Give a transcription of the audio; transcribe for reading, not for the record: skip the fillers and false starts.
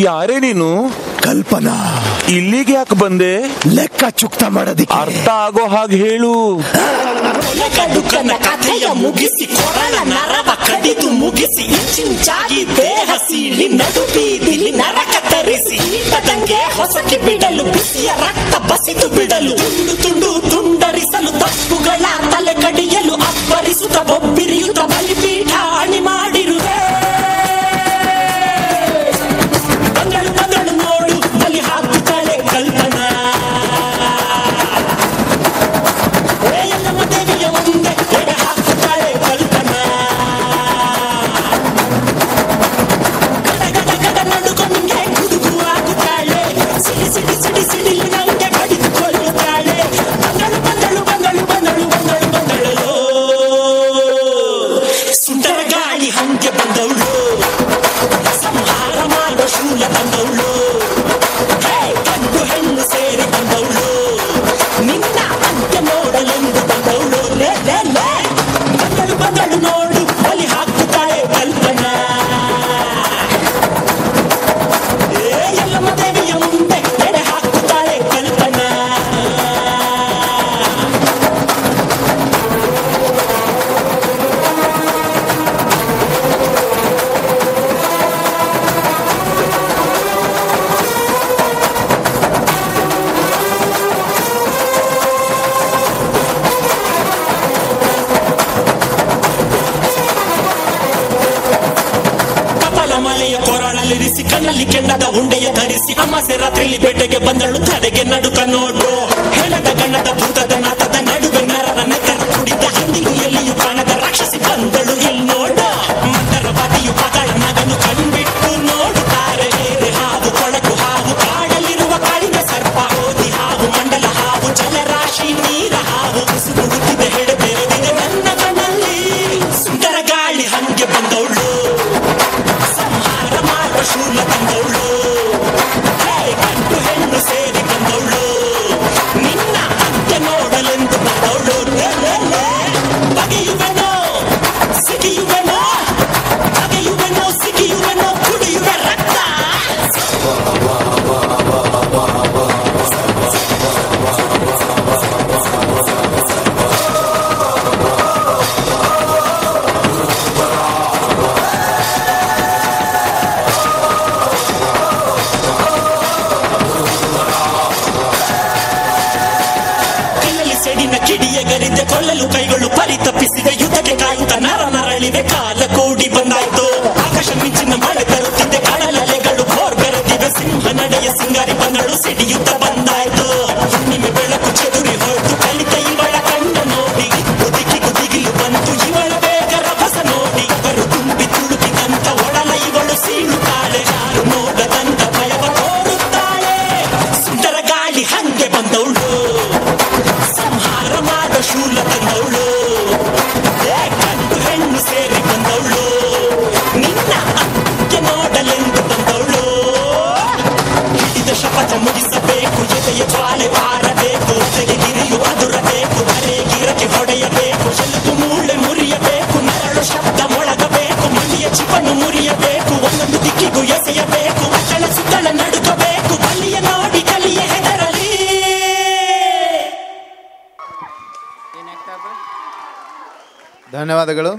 ಯಾರೇ ನೀನು? ಕಲ್ಪನಾ. ಇಲ್ಲಿಗೆ ಯಾಕೆ ಬಂದೆ? ಲೆಕ್ಕ ಚುಕ್ತ ಮಾಡೋದಿಕ್ಕೆ. ಅರ್ಥ ಆಗೋ ಹಾಗೆ ಹೇಳು. ಕಥೆಯ ಮುಗಿಸಿ ಕೊರಳ ನರವ ಕಡಿದು ಮುಗಿಸಿ ಇಂಚಿಂಚಾಗಿ ದೇಹ ಸೀಳಿ ನಡು ಬೀದಿಲಿ ನರಕ ತರಿಸಿ ಈಟದಂಗೆ ಹೊಸಕಿ ಬಿಡಲು ಬಿಸಿಯ ರಕ್ತ ಬಸಿದು ಬಿಡಲು ತುಂಡು ತುಂಡು ತುಂಡರಿಸಲು ತಪ್ಪುಗಳ ತಲೆ ಕಡಿಯಲು ಅಬ್ಬರಿಸುತ್ತ ಬೊಬ್ಬಿರಿಯುತ್ತ ಬಲಿಪೀಠ ಅಣಿ ಮಾಡಿರುವೆ. ಬಂದಳು ಬಂದಳು ನೋಡು ಬಲಿ ಹಾಕುತ್ತಾಳೆ ಕಲ್ಪನಾ. ದೇವಿಯ ಮುಂದೆ ಎಡೆ ಹಾಕುತ್ತಾಳೆ ಕಲ್ಪನಾ. ಗಡ ಗಡ ಗಡ ನಡುಕೊಂಡೆ ಗುಡುಗು ಆಗುತ್ತಾಳೆ. ಸಿಡಿ ಸಿಡಿ ಸಿಡಿ ಸಿಡಿಲು ನಂಗೆ ಬಡಿದುಕೊಳ್ಳುತ್ತಾಳೆ. ಬಂದಳು ಬಂದಳು ಬಂದಳು ಬಂದಳು ಬಂದಳು ಬಂದಳು ಸುಂದರ ಗಾಳಿ ಹಂಗೆ ಬಂದವಳು. ಸಂಹಾರ ಮಾಡೋ ಶೂಲ ಬಂದವಳು. ಗಂಡು ಹೆಣ್ಣು ಸೇರಿ ಬಂದವಳು. ನಿನ್ನ ಅಂತ್ಯ ನೋಡಲೆಂದು ಬಂದವಳು. ಬಂದಳು ಬಂದಳು ನೋಡು ಬಲಿ ಹಾಕುತ್ತಾಳೆ ಕಲ್ಪನಾ. ಎಲ್ಲಮ್ಮ ದೇವಿಯ ಮುಂದೆ ಎಡೆ ಹಾಕುತ್ತಾಳೆ ಕಲ್ಪನಾ. ಮಲೆಯ ಕೊರಳಲ್ಲಿರಿಸಿ ಕಣ್ಣಲ್ಲಿ ಕೆಂಡದ ಉಂಡೆಯ ಧರಿಸಿ ಅಮಾಸೆ ರಾತ್ರಿಯಲ್ಲಿ ಬೇಟೆಗೆ ಬಂದಳು. ತಡೆಗೆ ನಡುಕ ನೋಡು ಹೆಣದ ಗಣ್ಣದ ಭೂತದ ನಾಟದ ನಡುವೆ ನರರ ನೆಕ್ಕರ ಕುಡಿದ ಹಿಂದಿಗೂ ಎಲ್ಲಿಯೂ ಕಾಣದ ರಾಕ್ಷಸಿ ಬಂದಳು ಇಲ್ಲಿ ನೋಡ. ಮಂದರವಾದಿಯು ಪಗಳ ಮಗನು ಕಣ್ಬಿಟ್ಟು ನೋಡುತ್ತಾರೆ. ಬೇರೆ ಹಾವು ಕೊಳಕು ಹಾವು ಕಾಡಲ್ಲಿರುವ ಕಾಳಿನ ಸರ್ಪ ಓದಿ ಹಾವು ಮಂಡಲ ಹಾವು ಜಲರಾಶಿ ನೀರ ಹಾವು ಬಿಸಿದುಡುತ್ತಿದೆ ಹೆಡೆ ಬೆರೆದಿದೆ ನನ್ನ ಕಣ್ಣಲ್ಲಿ. ಸುಂದರ ಗಾಳಿ ಹಂಗೆ ಬಂದವಳು. ಸಂಹಾರ ಮಾಡುವ ಶೂಲ ಬಂದವಳು. ಗಂಡು ಹೆಣ್ಣು ಸೇರಿ ಬಂದವಳು. ನಿನ್ನ ಅಂತ್ಯ ನೋಡಲೆಂದು ಬಂದವಳು. ಬಗೆಯುವೆನೋ ಸಿಗಿಯುವೆನೋ ಬಗೆಯುವೆನೋ ಸಿಗಿಯುವೆನೋ ಕುಡಿಯುವೆ ರಕ್ತ. ಸೆಡಿನ ಕಿಡಿಯಗರಿದೆ ಕೊಳ್ಳಲು ಕೈಗಳು ಪರಿತಪ್ಪಿಸಿವೆ. ಯುದ್ಧಕ್ಕೆ ಕಾಯುತ್ತ ನರ ನರಳಿವೆ. ಕಾಲ ಕೂಡಿ ಬಂದಾಯ್ತು. ಆಕಾಶ ಮಿಂಚಿನ ಮಳೆ ತರುತ್ತಿದೆ. ಕಡಲಲೆಗಳು ಬೋರ್ ಬೆರೆದಿವೆ. ಸಿಂಹ ನಡೆಯ ಸಿಂಗಾರಿ ಬಂದಳು ಸಿಡಿಯುತ್ತ ಬಂದಾಯ್ತು. ಹುಣ್ಣಿಮೆ ಬೆಳಕು ಚೆದುರಿ ಹೋಯ್ತು. ಕಲಿತ ಇವಳ ಕಣ್ಣು ನೋಡಿ ಕುದಿಗಿಲು ದಿಗಿಲು ಬಂತು. ಇವಳ ಬೇಗ ರಭಸ ನೋಡಿ ಅವರು ತುಂಬಿ ತುಳುಕಿದಂತ ಒಡಲ ಇವಳು ಸೀಳುತ್ತಾಳೆ. ಯಾರು ನೋಡದಂತ ಭಯವ ತೋರುತ್ತಾಳೆ. ಸುಂದರ ಗಾಳಿ ಹಂಗೆ ಬಂದವಳು. ಸಂಹಾರ ಮಾಡೋ ಶೂಲ ತಂದವಳು. ಗಂಡು ಹೆಣ್ಣು ಸೇರಿ ಬಂದವಳು. ನಿನ್ನ ಅಂತ್ಯ ನೋಡಲೆಂದು ಬಂದವಳು. ಹಿಡಿದ ಶಪಥ ಮುಗಿಸಬೇಕು. ಎದೆಯ ಜ್ವಾಲೆ ಬಾರಬೇಕು. ಜೊತೆಗೆ ಗಿರಿಯು ಅದುರಬೇಕು. ಗಿರಕಿ ಹೊಡೆಯಬೇಕು. ಎಲುಬು ಮೂಳೆ ಮುರಿಯಬೇಕು. ನರಳು ಶಬ್ದ ಮೊಳಗಬೇಕು. ಮಣಿಯ ಚಿಪನ್ನು ಮುರಿಯಬೇಕು. ಒಂದೊಂದು ದಿಕ್ಕಿಗೂ ಎಸೆಯಬೇಕು. ಅಚಳ ಸುತ್ತಳ ನಡುಕಬೇಕು. ಬಲಿಯ ನೋಡಿ ಕಲಿಯ ಹೆದರಲಿ. ಧನ್ಯವಾದಗಳು.